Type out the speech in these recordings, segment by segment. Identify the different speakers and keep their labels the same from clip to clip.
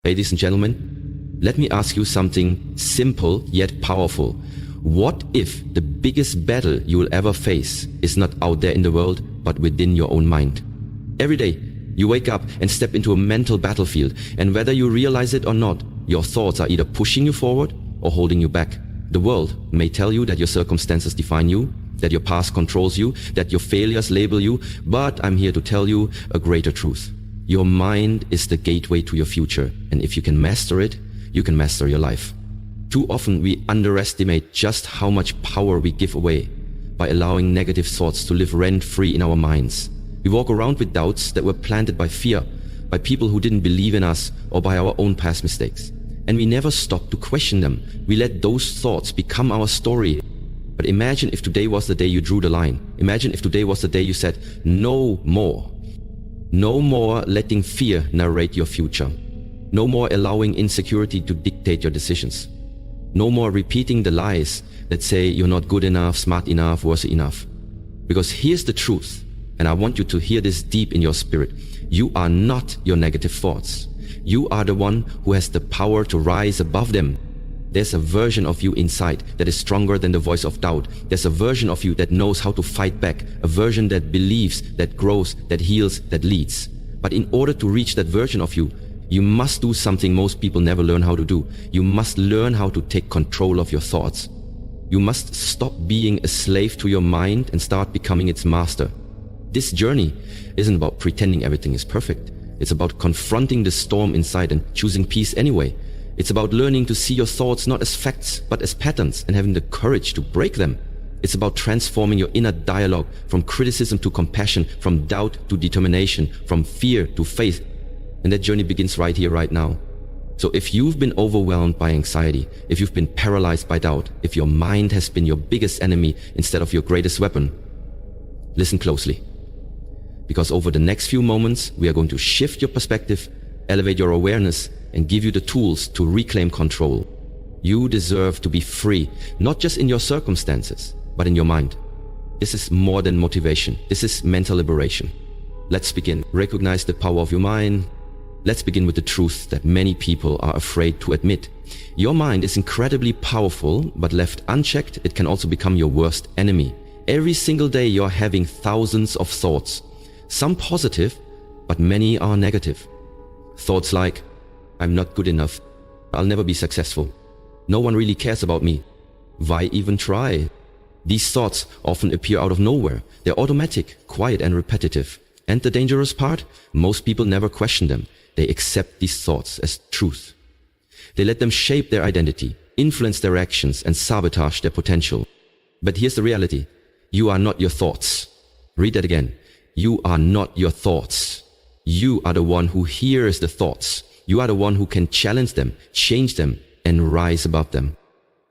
Speaker 1: Ladies and gentlemen, let me ask you something simple yet powerful. What if the biggest battle you will ever face is not out there in the world, but within your own mind? Every day, you wake up and step into a mental battlefield, and whether you realize it or not, your thoughts are either pushing you forward or holding you back. The world may tell you that your circumstances define you, that your past controls you, that your failures label you, but I'm here to tell you a greater truth. Your mind is the gateway to your future, and if you can master it, you can master your life. Too often we underestimate just how much power we give away by allowing negative thoughts to live rent-free in our minds. We walk around with doubts that were planted by fear, by people who didn't believe in us, or by our own past mistakes. And we never stop to question them. We let those thoughts become our story. But imagine if today was the day you drew the line. Imagine if today was the day you said, no more. No more letting fear narrate your future. No more allowing insecurity to dictate your decisions. No more repeating the lies that say you're not good enough, smart enough, worthy enough. Because here's the truth, and I want you to hear this deep in your spirit. You are not your negative thoughts. You are the one who has the power to rise above them. There's a version of you inside that is stronger than the voice of doubt. There's a version of you that knows how to fight back, a version that believes, that grows, that heals, that leads. But in order to reach that version of you, you must do something most people never learn how to do. You must learn how to take control of your thoughts. You must stop being a slave to your mind and start becoming its master. This journey isn't about pretending everything is perfect. It's about confronting the storm inside and choosing peace anyway. It's about learning to see your thoughts not as facts, but as patterns, and having the courage to break them. It's about transforming your inner dialogue from criticism to compassion, from doubt to determination, from fear to faith. And that journey begins right here, right now. So if you've been overwhelmed by anxiety, if you've been paralyzed by doubt, if your mind has been your biggest enemy instead of your greatest weapon, listen closely. Because over the next few moments, we are going to shift your perspective, elevate your awareness, and give you the tools to reclaim control. You deserve to be free, not just in your circumstances, but in your mind. This is more than motivation. This is mental liberation. Let's begin. Recognize the power of your mind. Let's begin with the truth that many people are afraid to admit. Your mind is incredibly powerful, but left unchecked, it can also become your worst enemy. Every single day you're having thousands of thoughts. Some positive, but many are negative. Thoughts like, I'm not good enough. I'll never be successful. No one really cares about me. Why even try? These thoughts often appear out of nowhere. They're automatic, quiet and repetitive. And the dangerous part? Most people never question them. They accept these thoughts as truth. They let them shape their identity, influence their actions, and sabotage their potential. But here's the reality. You are not your thoughts. Read that again. You are not your thoughts. You are the one who hears the thoughts. You are the one who can challenge them, change them, and rise above them.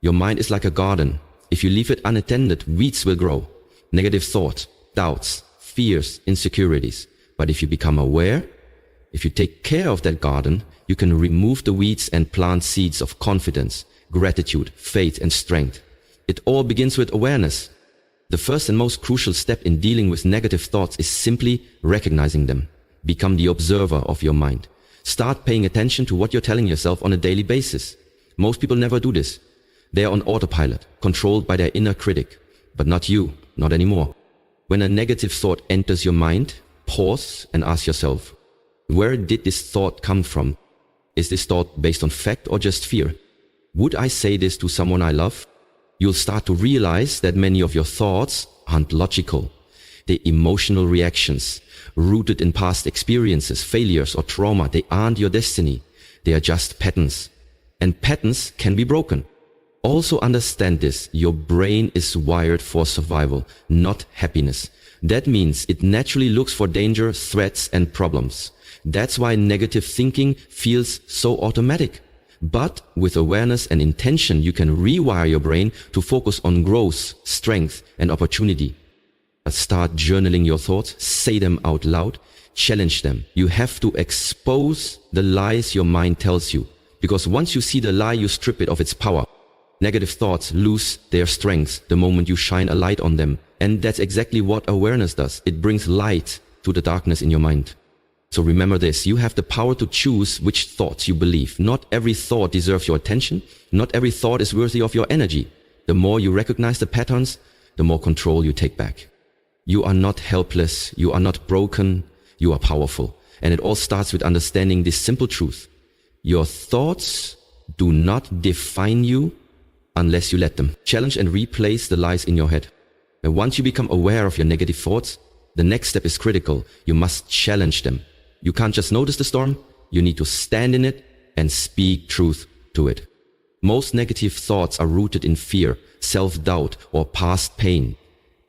Speaker 1: Your mind is like a garden. If you leave it unattended, weeds will grow. Negative thoughts, doubts, fears, insecurities. But if you become aware, if you take care of that garden, you can remove the weeds and plant seeds of confidence, gratitude, faith, and strength. It all begins with awareness. The first and most crucial step in dealing with negative thoughts is simply recognizing them. Become the observer of your mind. Start paying attention to what you're telling yourself on a daily basis. Most people never do this. They are on autopilot, controlled by their inner critic. But not you, not anymore. When a negative thought enters your mind, pause and ask yourself, where did this thought come from? Is this thought based on fact or just fear? Would I say this to someone I love? You'll start to realize that many of your thoughts aren't logical. They're emotional reactions, rooted in past experiences, failures, or trauma. They aren't your destiny. They are just patterns. And patterns can be broken. Also understand this, your brain is wired for survival, not happiness. That means it naturally looks for danger, threats, and problems. That's why negative thinking feels so automatic. But with awareness and intention, you can rewire your brain to focus on growth, strength, and opportunity. Start journaling your thoughts, say them out loud, challenge them. You have to expose the lies your mind tells you. Because once you see the lie, you strip it of its power. Negative thoughts lose their strength the moment you shine a light on them. And that's exactly what awareness does. It brings light to the darkness in your mind. So remember this, you have the power to choose which thoughts you believe. Not every thought deserves your attention. Not every thought is worthy of your energy. The more you recognize the patterns, the more control you take back. You are not helpless. You are not broken. You are powerful. And it all starts with understanding this simple truth. Your thoughts do not define you unless you let them. Challenge and replace the lies in your head. And once you become aware of your negative thoughts, the next step is critical. You must challenge them. You can't just notice the storm. You need to stand in it and speak truth to it. Most negative thoughts are rooted in fear, self-doubt, or past pain.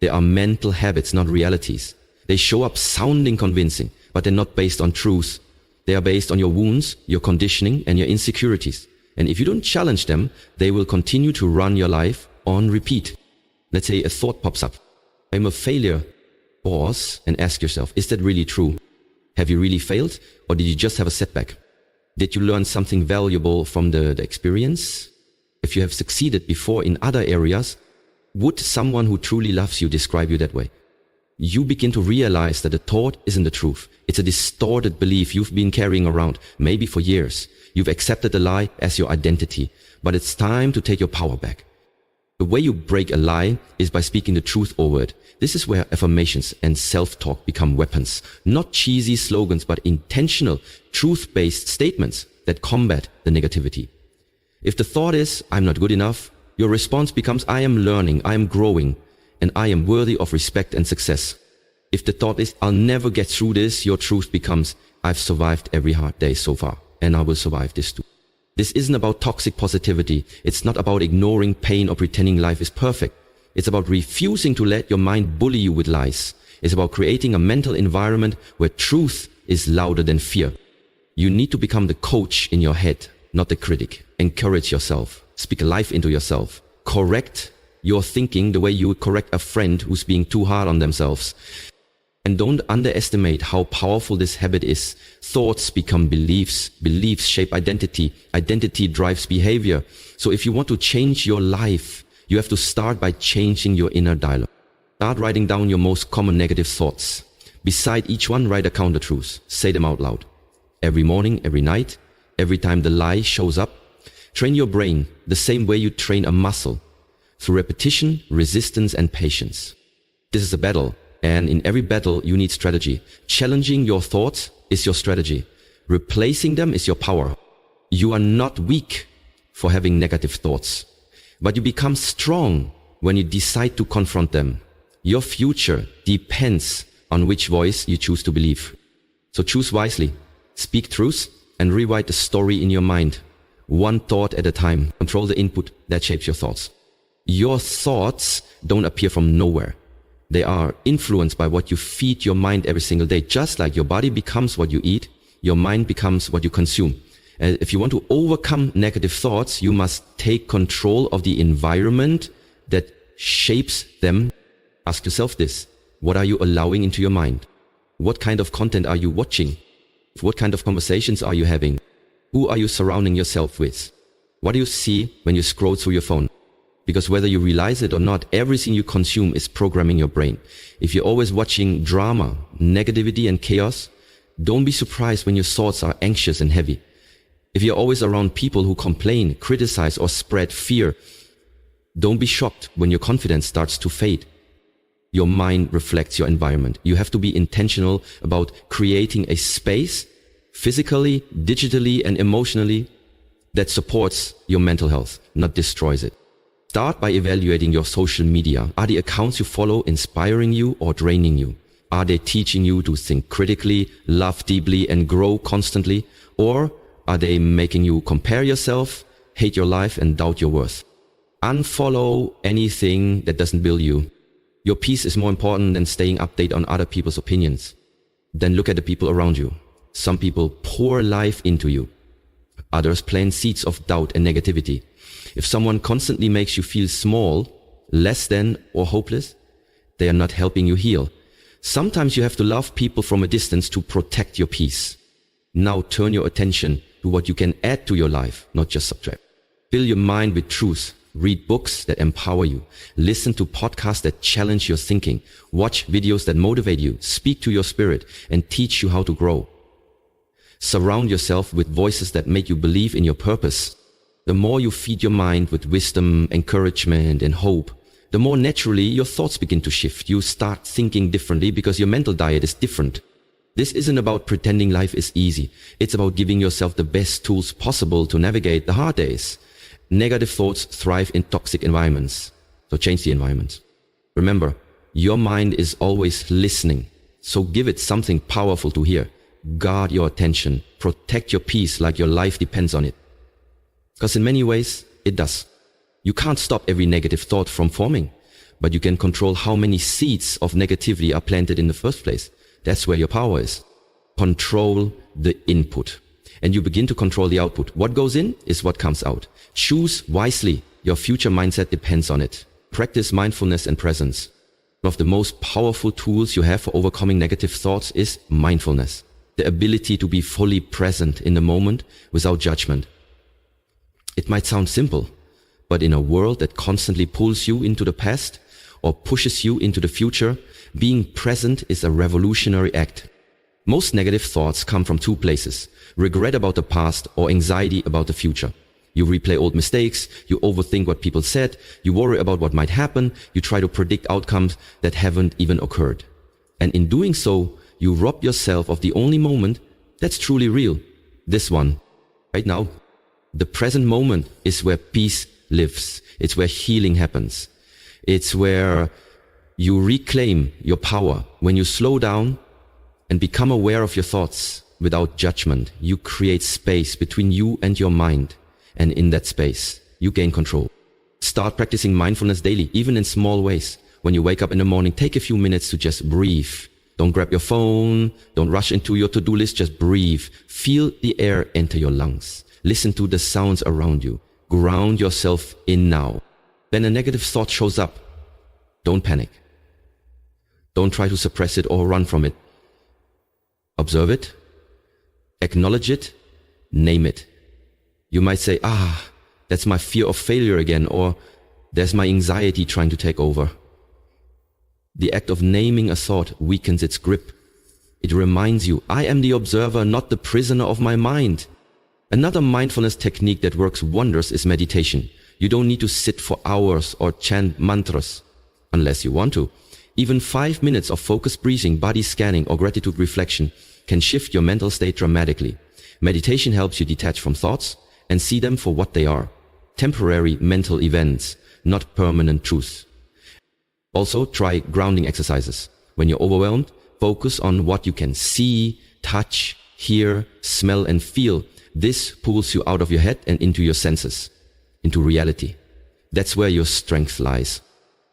Speaker 1: They are mental habits, not realities. They show up sounding convincing, but they're not based on truth. They are based on your wounds, your conditioning, and your insecurities. And if you don't challenge them, they will continue to run your life on repeat. Let's say a thought pops up. I'm a failure. Pause and ask yourself, is that really true? Have you really failed, or did you just have a setback? Did you learn something valuable from the experience? If you have succeeded before in other areas, would someone who truly loves you describe you that way? You begin to realize that the thought isn't the truth. It's a distorted belief you've been carrying around, maybe for years. You've accepted the lie as your identity, but it's time to take your power back. The way you break a lie is by speaking the truth over it. This is where affirmations and self-talk become weapons. Not cheesy slogans, but intentional, truth-based statements that combat the negativity. If the thought is, I'm not good enough, your response becomes, I am learning, I am growing, and I am worthy of respect and success. If the thought is, I'll never get through this, your truth becomes, I've survived every hard day so far, and I will survive this too. This isn't about toxic positivity. It's not about ignoring pain or pretending life is perfect. It's about refusing to let your mind bully you with lies. It's about creating a mental environment where truth is louder than fear. You need to become the coach in your head, not the critic. Encourage yourself. Speak life into yourself. Correct your thinking the way you would correct a friend who's being too hard on themselves. And don't underestimate how powerful this habit is. Thoughts become beliefs. Beliefs shape identity. Identity drives behavior. So if you want to change your life, you have to start by changing your inner dialogue. Start writing down your most common negative thoughts. Beside each one, write a counter-truth. Say them out loud. Every morning, every night, every time the lie shows up. Train your brain the same way you train a muscle. Through repetition, resistance, and patience. This is a battle. And in every battle, you need strategy. Challenging your thoughts is your strategy. Replacing them is your power. You are not weak for having negative thoughts, but you become strong when you decide to confront them. Your future depends on which voice you choose to believe. So choose wisely, speak truth, and rewrite the story in your mind. One thought at a time. Control the input that shapes your thoughts. Your thoughts don't appear from nowhere. They are influenced by what you feed your mind every single day. Just like your body becomes what you eat, your mind becomes what you consume. And if you want to overcome negative thoughts, you must take control of the environment that shapes them. Ask yourself this. What are you allowing into your mind? What kind of content are you watching? What kind of conversations are you having? Who are you surrounding yourself with? What do you see when you scroll through your phone? Because whether you realize it or not, everything you consume is programming your brain. If you're always watching drama, negativity, and chaos, don't be surprised when your thoughts are anxious and heavy. If you're always around people who complain, criticize, or spread fear, don't be shocked when your confidence starts to fade. Your mind reflects your environment. You have to be intentional about creating a space, physically, digitally, and emotionally, that supports your mental health, not destroys it. Start by evaluating your social media. Are the accounts you follow inspiring you or draining you? Are they teaching you to think critically, love deeply, and grow constantly? Or are they making you compare yourself, hate your life, and doubt your worth? Unfollow anything that doesn't build you. Your peace is more important than staying updated on other people's opinions. Then look at the people around you. Some people pour life into you. Others plant seeds of doubt and negativity. If someone constantly makes you feel small, less than, or hopeless, they are not helping you heal. Sometimes you have to love people from a distance to protect your peace. Now turn your attention to what you can add to your life, not just subtract. Fill your mind with truth. Read books that empower you. Listen to podcasts that challenge your thinking. Watch videos that motivate you, speak to your spirit, and teach you how to grow. Surround yourself with voices that make you believe in your purpose. The more you feed your mind with wisdom, encouragement, and hope, the more naturally your thoughts begin to shift. You start thinking differently because your mental diet is different. This isn't about pretending life is easy. It's about giving yourself the best tools possible to navigate the hard days. Negative thoughts thrive in toxic environments. So change the environment. Remember, your mind is always listening. So give it something powerful to hear. Guard your attention. Protect your peace like your life depends on it. Because in many ways, it does. You can't stop every negative thought from forming, but you can control how many seeds of negativity are planted in the first place. That's where your power is. Control the input, and you begin to control the output. What goes in is what comes out. Choose wisely. Your future mindset depends on it. Practice mindfulness and presence. One of the most powerful tools you have for overcoming negative thoughts is mindfulness. The ability to be fully present in the moment without judgment. It might sound simple, but in a world that constantly pulls you into the past or pushes you into the future, being present is a revolutionary act. Most negative thoughts come from two places: regret about the past or anxiety about the future. You replay old mistakes, you overthink what people said, you worry about what might happen, you try to predict outcomes that haven't even occurred. And in doing so, you rob yourself of the only moment that's truly real. This one, right now. The present moment is where peace lives. It's where healing happens. It's where you reclaim your power. When you slow down and become aware of your thoughts without judgment, you create space between you and your mind. And in that space, you gain control. Start practicing mindfulness daily, even in small ways. When you wake up in the morning, take a few minutes to just breathe. Don't grab your phone. Don't rush into your to-do list. Just breathe. Feel the air enter your lungs. Listen to the sounds around you. Ground yourself in now. Then a negative thought shows up. Don't panic. Don't try to suppress it or run from it. Observe it. Acknowledge it. Name it. You might say, that's my fear of failure again, or there's my anxiety trying to take over. The act of naming a thought weakens its grip. It reminds you, I am the observer, not the prisoner of my mind. Another mindfulness technique that works wonders is meditation. You don't need to sit for hours or chant mantras, unless you want to. Even 5 minutes of focused breathing, body scanning, or gratitude reflection can shift your mental state dramatically. Meditation helps you detach from thoughts and see them for what they are. Temporary mental events, not permanent truths. Also, try grounding exercises. When you're overwhelmed, focus on what you can see, touch, hear, smell, and feel. This pulls you out of your head and into your senses, into reality. That's where your strength lies.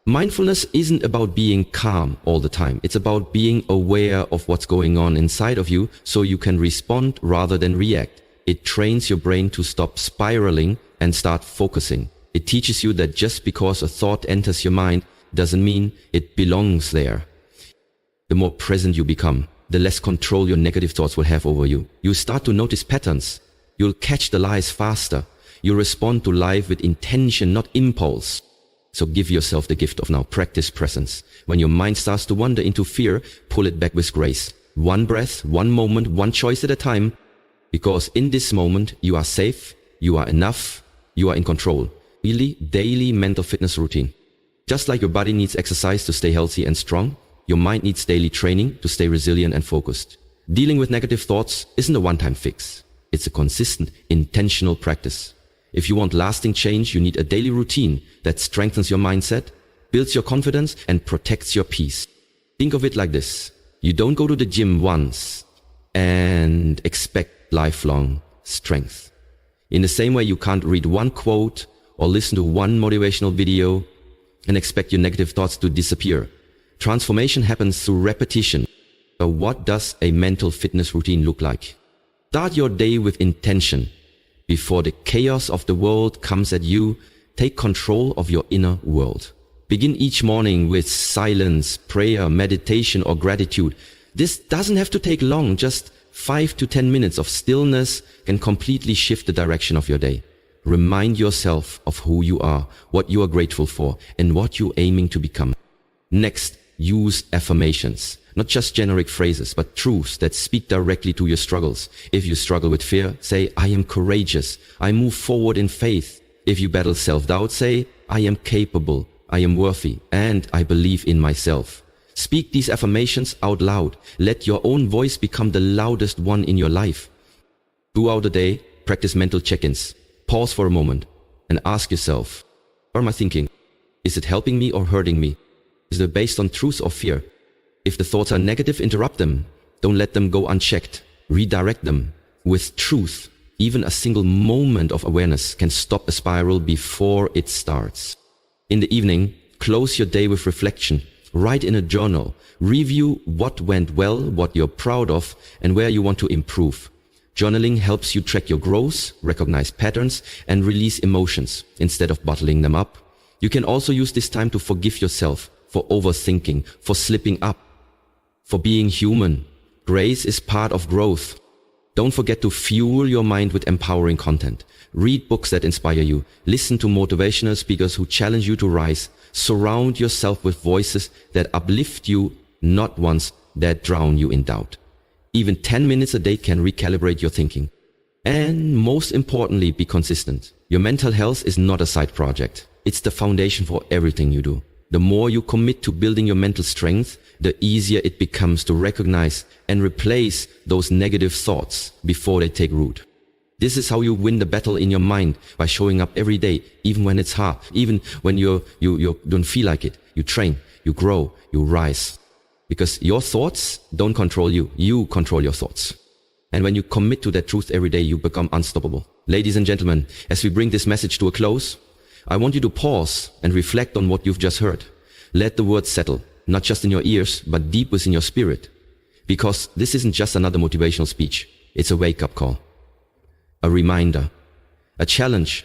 Speaker 1: Mindfulness isn't about being calm all the time. It's about being aware of what's going on inside of you so you can respond rather than react. It trains your brain to stop spiraling and start focusing. It teaches you that just because a thought enters your mind doesn't mean it belongs there. The more present you become, the less control your negative thoughts will have over you. You start to notice patterns. You'll catch the lies faster. You'll respond to life with intention, not impulse. So give yourself the gift of now. Practice presence. When your mind starts to wander into fear, pull it back with grace. One breath, one moment, one choice at a time. Because in this moment, you are safe, you are enough, you are in control. Really, daily mental fitness routine. Just like your body needs exercise to stay healthy and strong, your mind needs daily training to stay resilient and focused. Dealing with negative thoughts isn't a one-time fix. It's a consistent, intentional practice. If you want lasting change, you need a daily routine that strengthens your mindset, builds your confidence, and protects your peace. Think of it like this. You don't go to the gym once and expect lifelong strength. In the same way, you can't read one quote or listen to one motivational video and expect your negative thoughts to disappear. Transformation happens through repetition. So what does a mental fitness routine look like? Start your day with intention. Before the chaos of the world comes at you, take control of your inner world. Begin each morning with silence, prayer, meditation, or gratitude. This doesn't have to take long. Just 5 to 10 minutes of stillness can completely shift the direction of your day. Remind yourself of who you are, what you are grateful for, and what you're aiming to become. Next, use affirmations. Not just generic phrases, but truths that speak directly to your struggles. If you struggle with fear, say, I am courageous. I move forward in faith. If you battle self-doubt, say, I am capable. I am worthy. And I believe in myself. Speak these affirmations out loud. Let your own voice become the loudest one in your life. Throughout the day, practice mental check-ins. Pause for a moment and ask yourself, what am I thinking? Is it helping me or hurting me? Is it based on truth or fear? If the thoughts are negative, interrupt them. Don't let them go unchecked. Redirect them. With truth, even a single moment of awareness can stop a spiral before it starts. In the evening, close your day with reflection. Write in a journal. Review what went well, what you're proud of, and where you want to improve. Journaling helps you track your growth, recognize patterns, and release emotions instead of bottling them up. You can also use this time to forgive yourself for overthinking, for slipping up, for being human. Grace is part of growth. Don't forget to fuel your mind with empowering content. Read books that inspire you. Listen to motivational speakers who challenge you to rise. Surround yourself with voices that uplift you, not ones that drown you in doubt. Even 10 minutes a day can recalibrate your thinking. And most importantly, be consistent. Your mental health is not a side project. It's the foundation for everything you do. The more you commit to building your mental strength, the easier it becomes to recognize and replace those negative thoughts before they take root. This is how you win the battle in your mind, by showing up every day, even when it's hard, even when you don't feel like it. You train, you grow, you rise. Because your thoughts don't control you. You control your thoughts. And when you commit to that truth every day, you become unstoppable. Ladies and gentlemen, as we bring this message to a close, I want you to pause and reflect on what you've just heard. Let the words settle, not just in your ears, but deep within your spirit. Because this isn't just another motivational speech. It's a wake-up call. A reminder. A challenge.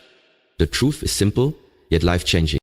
Speaker 1: The truth is simple, yet life-changing.